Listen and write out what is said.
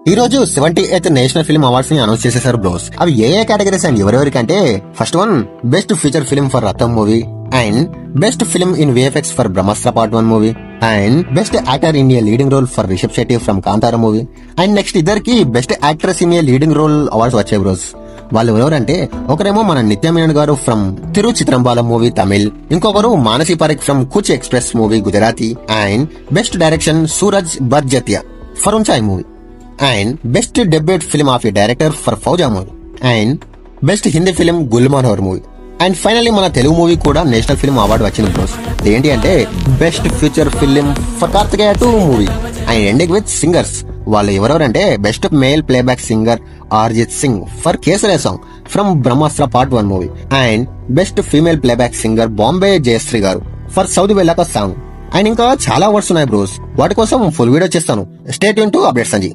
ఈ రోజు 78th national film awards ని అనౌన్స్ చేసేసారు బ్రోస్. అవి ఏ కేటగిరీస్ అండ్ ఎవరెవరికంటే first one best feature film for Ratham movie and best film in VFX for Brahmastra part 1 movie and best actor in a leading role for Rishab Shetty from Kantara movie and next ఇద్దరికి best actress in a leading role awards వచ్చాయి bros. వాళ్ళు ఎవరంటే ఒకరేమో మన నిత్య మీనన్ గారు from తిరుచిత్రంబాలం movie Tamil, ఇంకొకరు Manasi Parekh from Kutch Express movie Gujarati and best direction Sooraj Barjatya for Uunchai movie and best debut film of a director for Fouja movie and best Hindi film Gulmohar movie and finally మన Telugu movie కూడా నేషనల్ ఫిల్మ్ అవార్డు వచ్చింది బ్రోస్. ఏంటి అంటే best feature film for Karthikeya 2 movie and ending with singers. వాళ్ళు ఎవరెవరంటే best male playback singer Arijit Singh for Kesariya song from Brahmastra part 1 movie and best female playback singer Bombay Jayashri garu for సౌదీ వెళ్ళాక song and ఇంకా చాలా అవార్డ్స్ ఉన్నాయి బ్రోస్. వాటి కోసం ఫుల్ వీడియో చేస్తాను. Stay tune to updates Sanji.